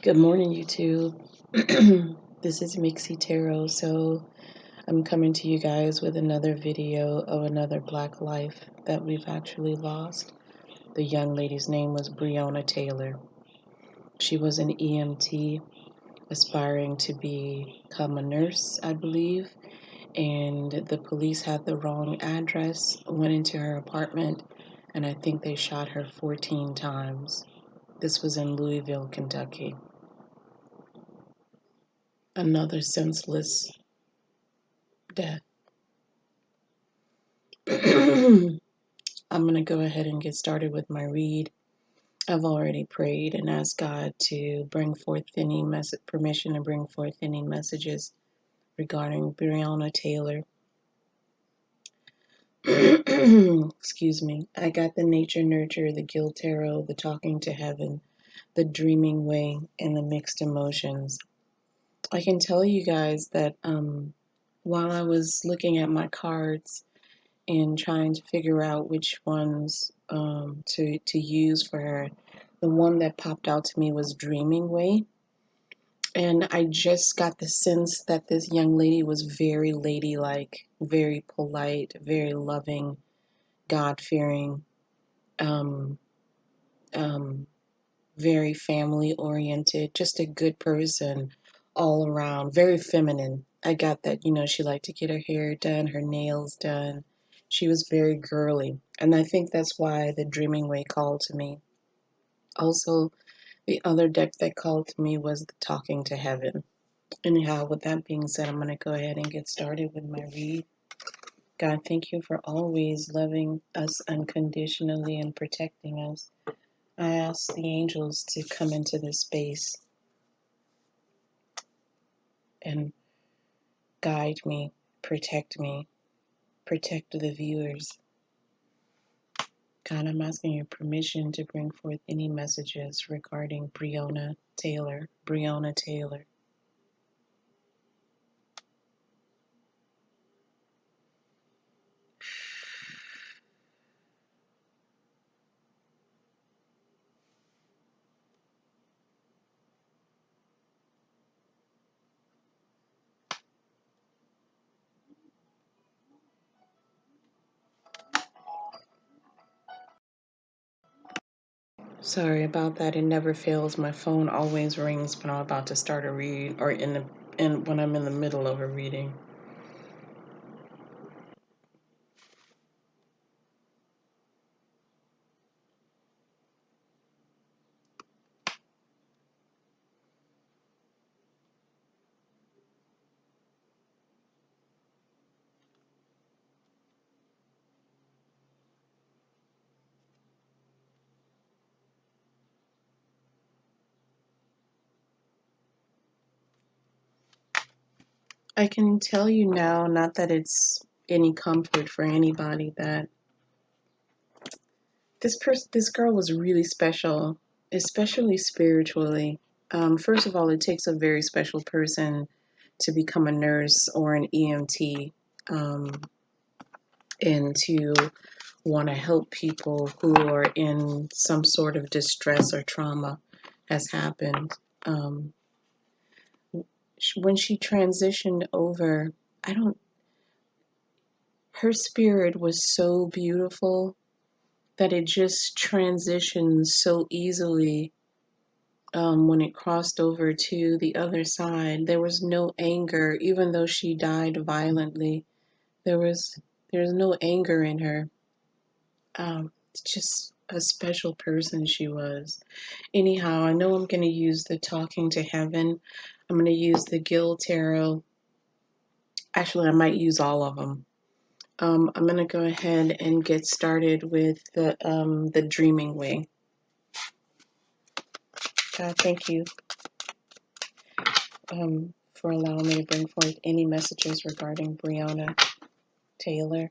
Good morning, YouTube. This is Mixie Tarot. So I'm coming to you guys with another video of another Black life that we've actually lost. The young lady's name was BRIONNA TAYLOR. She was an EMT aspiring to become a nurse, I believe, and the police had the wrong address, went into her apartment, and I think they shot her 14 times. This was in Louisville, Kentucky. Another senseless death. I'm going to go ahead and get started with my read. I've already prayed and asked God to bring forth any permission to bring forth any messages regarding BRIONNA TAYLOR. Excuse me. I got the Nature Nurture, the Guild Tarot, the Talking to Heaven, the Dreaming Way, and the Mixed Emotions. I can tell you guys that while I was looking at my cards and trying to figure out which ones to use for her, the one that popped out to me was Dreaming Way. And I just got the sense that this young lady was very ladylike, very polite, very loving, God-fearing, um, um, very family-oriented, just a good person all around, very feminine. I got that, she liked to get her hair done, her nails done. She was very girly, and I think that's why the Dreaming Way called to me. Also, the other deck that called to me was the Talking to Heaven. Anyhow, with that being said, I'm going to go ahead and get started with my read. God, thank you for always loving us unconditionally and protecting us. I ask the angels to come into this space and guide me, protect the viewers. God, I'm asking your permission to bring forth any messages regarding BRIONNA TAYLOR. BRIONNA TAYLOR. Sorry about that. It never fails. My phone always rings when I'm about to start a read, or when I'm in the middle of a reading. I can tell you now, not that it's any comfort for anybody, that this girl was really special, especially spiritually. First of all, it takes a very special person to become a nurse or an EMT, and to want to help people who are in some sort of distress or trauma has happened. When she transitioned over, her spirit was so beautiful that it just transitioned so easily. When it crossed over to the other side, there was no anger, even though she died violently. There's no anger in her. Just a special person she was. Anyhow, I know I'm going to use the Talking to Heaven. I'm going to use the Guild Tarot. Actually, I might use all of them. I'm going to go ahead and get started with the Dreaming Way. God, thank you for allowing me to bring forth any messages regarding BRIONNA TAYLOR.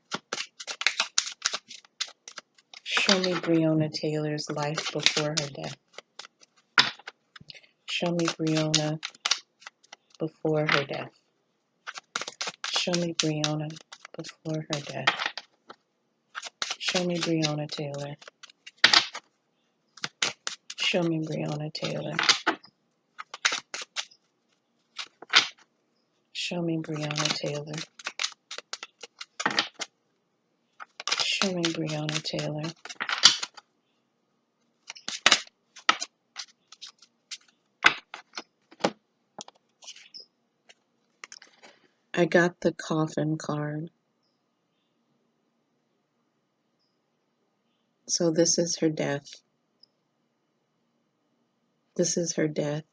Show me BRIONNA TAYLOR's life before her death. Show me BRIONNA before her death. Show me BRIONNA before her death. Show me BRIONNA TAYLOR. Show me BRIONNA TAYLOR. Show me Breonna Taylor. Show me Breonna Taylor. I got the coffin card. So this is her death. This is her death.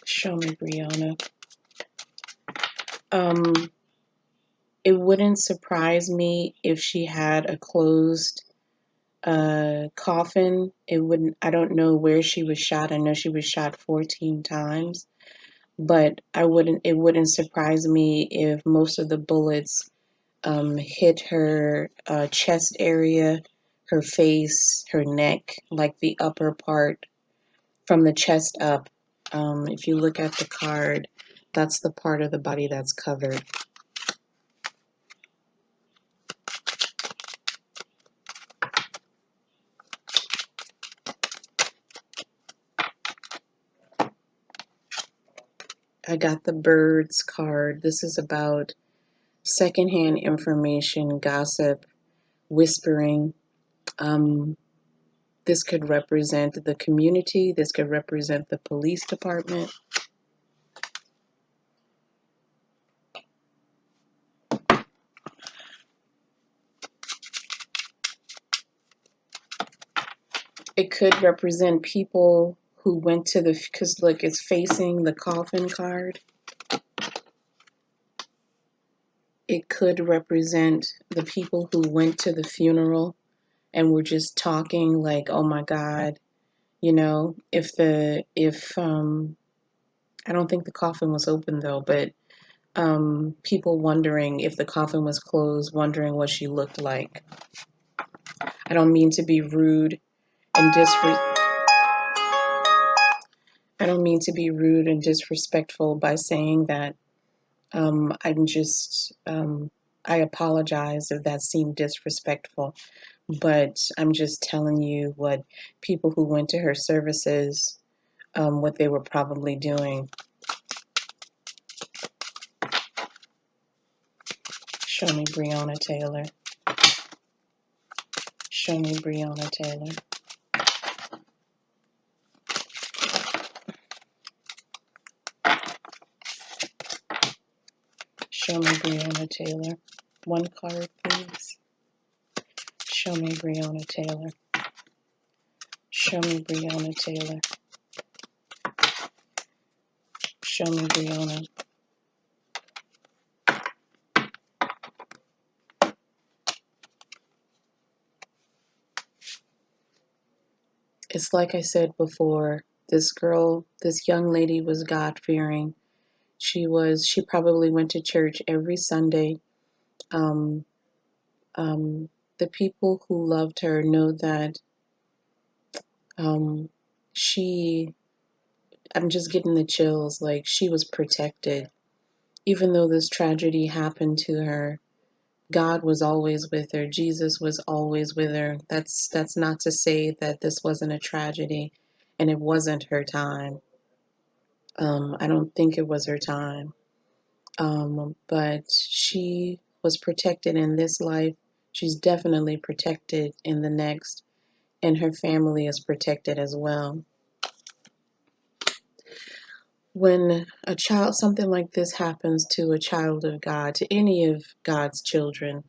Show me Breonna. It wouldn't surprise me if she had a closed coffin. It wouldn't. I don't know where she was shot. I know she was shot 14 times, but I wouldn't. It wouldn't surprise me if most of the bullets hit her chest area, her face, her neck, like the upper part from the chest up. If you look at the card, that's the part of the body that's covered. I got the birds card. This is about secondhand information, gossip, whispering. This could represent the community. This could represent the police department. It could represent people who went to the, because look, it's facing the coffin card. It could represent the people who went to the funeral and were just talking like, oh my God, you know, I don't think the coffin was open though, but people wondering if the coffin was closed, wondering what she looked like. I don't mean to be rude and I don't mean to be rude and disrespectful by saying that. I apologize if that seemed disrespectful, but I'm just telling you what people who went to her services, what they were probably doing. Show me Breonna Taylor. Show me Breonna Taylor. Show me Breonna Taylor. One card, please. Show me Breonna Taylor. Show me Breonna Taylor. Show me Breonna. It's like I said before, this girl, this young lady was God-fearing. She probably went to church every Sunday. Um, the people who loved her know that um, she, I'm just getting the chills, like she was protected. Even though this tragedy happened to her, God was always with her. Jesus was always with her. That's not to say that this wasn't a tragedy and it wasn't her time. I don't think it was her time. But she was protected in this life. She's definitely protected in the next, and her family is protected as well. When something like this happens to a child of God, to any of God's children,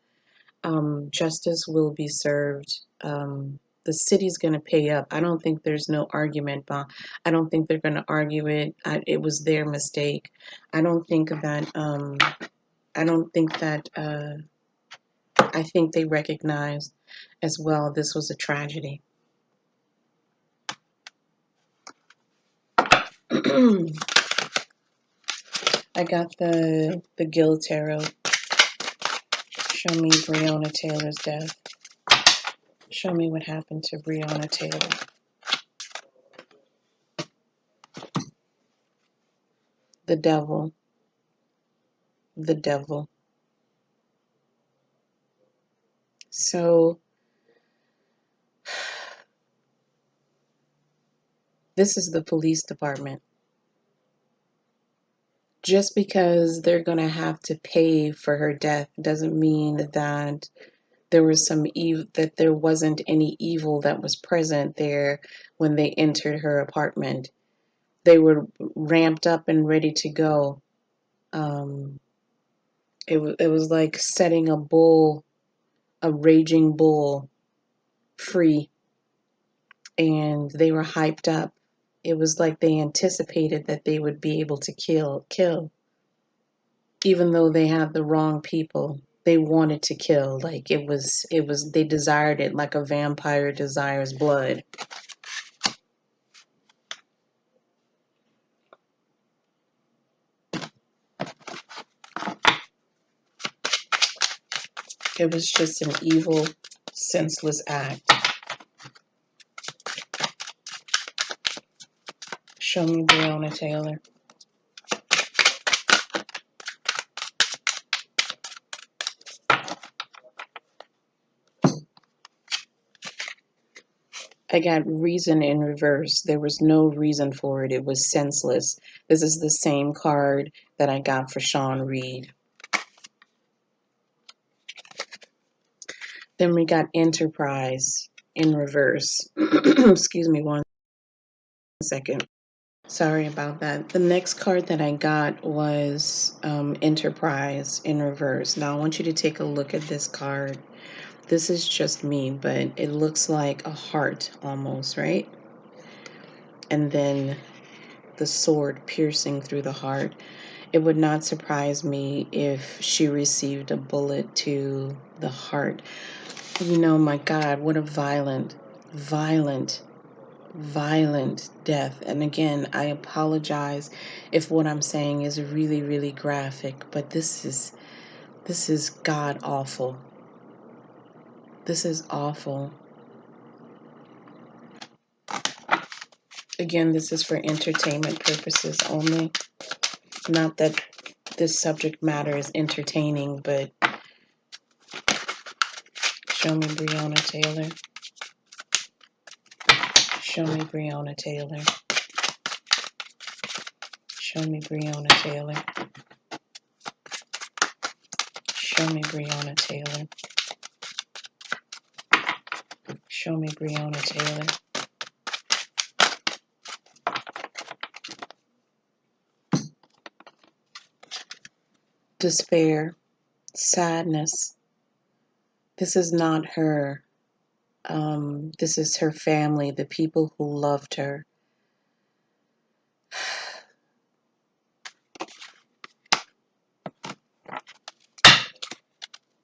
justice will be served. The city's going to pay up. I don't think there's no argument, but I don't think they're going to argue it. It was their mistake. I don't think that. I don't think that. I think they recognized as well this was a tragedy. I got the Gill Tarot. Show me Breonna Taylor's death. Show me what happened to Breonna Taylor. The devil. The devil. So This is the police department. Just because they're going to have to pay for her death doesn't mean that there was that there wasn't any evil that was present there when they entered her apartment. They were ramped up and ready to go. Um, it was like setting a raging bull, free, and they were hyped up. It was like they anticipated that they would be able to kill, even though they had the wrong people. They wanted to kill, like they desired it like a vampire desires blood. It was just an evil, senseless act. Show me Breonna Taylor. I got reason in reverse. There was no reason for it. It was senseless. This is the same card that I got for Sean Reed. Then we got Enterprise in reverse. Excuse me one second. Sorry about that. The next card that I got was Enterprise in reverse. Now I want you to take a look at this card. This is just me, but it looks like a heart almost, right? And then the sword piercing through the heart. It would not surprise me if she received a bullet to the heart. You know, my God, what a violent death. And again, I apologize if what I'm saying is really, really graphic, but this is god awful. This is awful. Again, this is for entertainment purposes only. Not that this subject matter is entertaining, but show me Breonna Taylor. Show me Breonna Taylor. Show me Breonna Taylor. Show me Breonna Taylor. Show me Breonna Taylor. Despair, sadness. This is not her. This is her family, the people who loved her.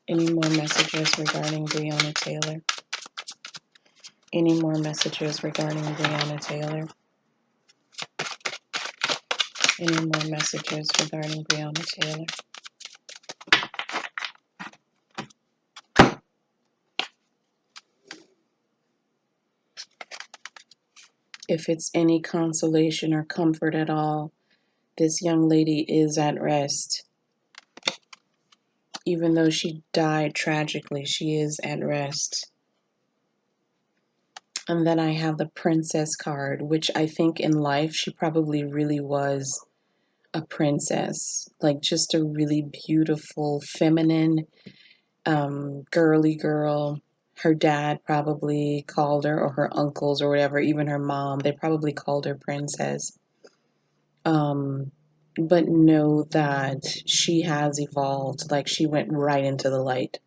Any more messages regarding Breonna Taylor? Any more messages regarding Breonna Taylor? Any more messages regarding Breonna Taylor? If it's any consolation or comfort at all, this young lady is at rest. Even though she died tragically, she is at rest. And then I have the princess card, which I think in life she probably really was a princess. Like just a really beautiful, feminine, girly girl. Her dad probably called her, or her uncles or whatever, even her mom, they probably called her princess. But know that she has evolved. Like she went right into the light.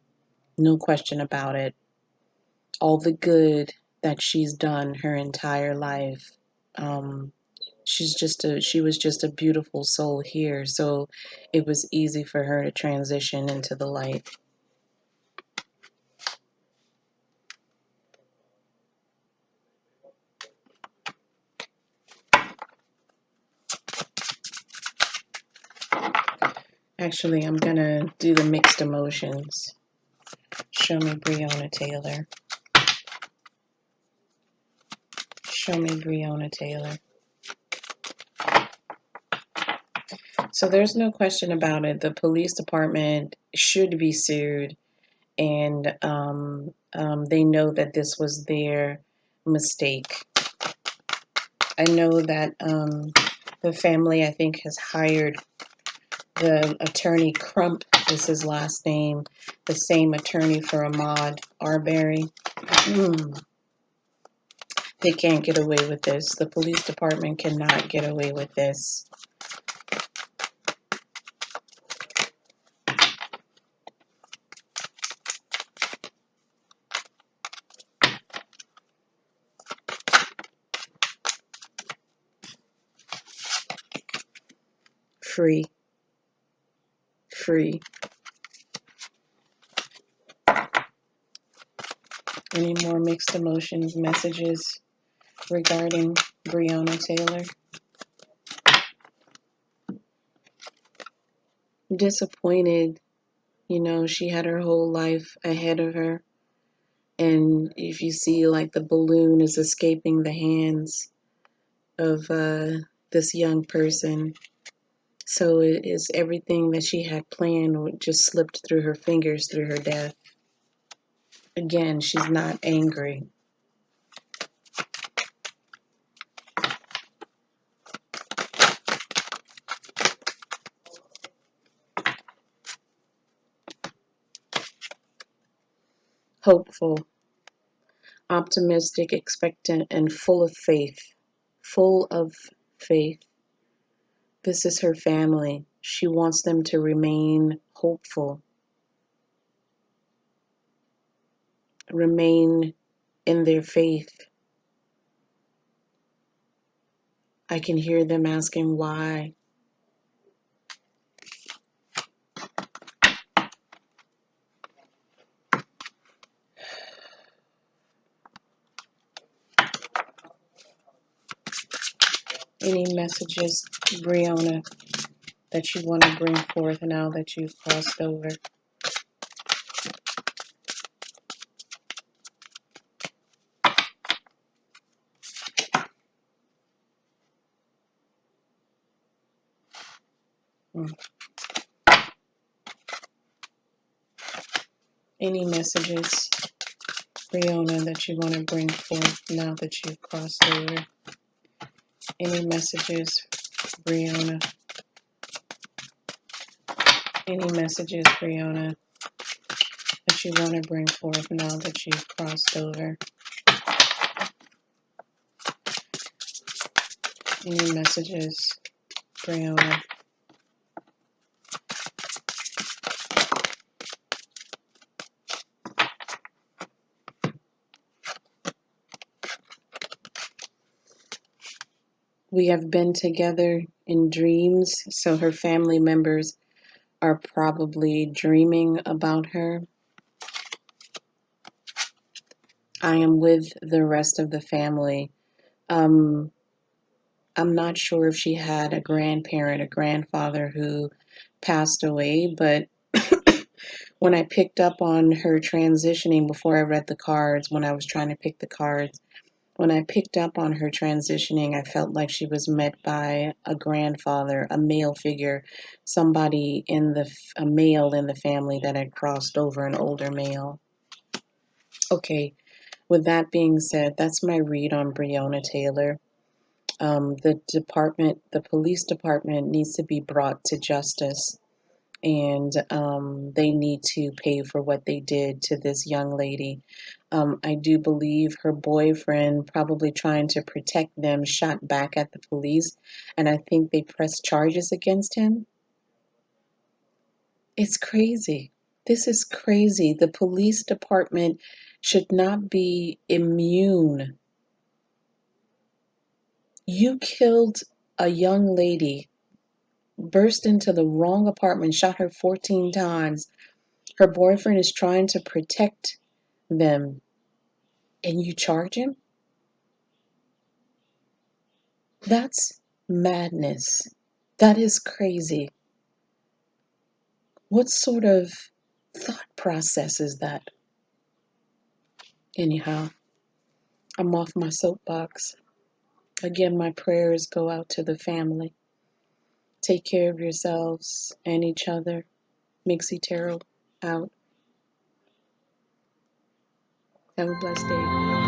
No question about it. All the good that she's done her entire life. Um, she was just a beautiful soul here. So it was easy for her to transition into the light. Actually, I'm gonna do the mixed emotions. Show me Breonna Taylor. Show me Breonna Taylor. So there's no question about it. The police department should be sued, and they know that this was their mistake. I know that the family, I think, has hired the attorney Crump is his last name, the same attorney for Ahmaud Arbery. They can't get away with this. The police department cannot get away with this. Free. Free. Any more mixed emotions messages regarding Breonna Taylor? Disappointed. You know, she had her whole life ahead of her. And if you see, like, the balloon is escaping the hands of this young person. So it is everything that she had planned just slipped through her fingers through her death. Again, she's not angry. Hopeful, optimistic, expectant, and full of faith. Full of faith. This is her family. She wants them to remain hopeful, remain in their faith. I can hear them asking why. Any messages, Brianna, that you want to bring forth now that you've crossed over? Any messages, Brianna, that you want to bring forth now that you've crossed over? Any messages, Brianna? Any messages, Brianna, that you want to bring forth now that you've crossed over? Any messages, Brianna? We have been together in dreams, so her family members are probably dreaming about her. I am with the rest of the family. I'm not sure if she had a grandparent, a grandfather who passed away, but when I picked up on her transitioning before I read the cards, when I was trying to pick the cards, when I picked up on her transitioning, I felt like she was met by a grandfather, a male figure, somebody a male in the family that had crossed over, an older male. Okay, with that being said, that's my read on Breonna Taylor. The police department needs to be brought to justice, and they need to pay for what they did to this young lady. I do believe her boyfriend, probably trying to protect them, shot back at the police, and I think they pressed charges against him. It's crazy. This is crazy. The police department should not be immune. You killed a young lady, burst into the wrong apartment, shot her 14 times. Her boyfriend is trying to protect them, and you charge him? That's madness. That is crazy. What sort of thought process is that? Anyhow, I'm off my soapbox. Again, my prayers go out to the family. Take care of yourselves and each other. Mixie Tarot out. Have a blessed day.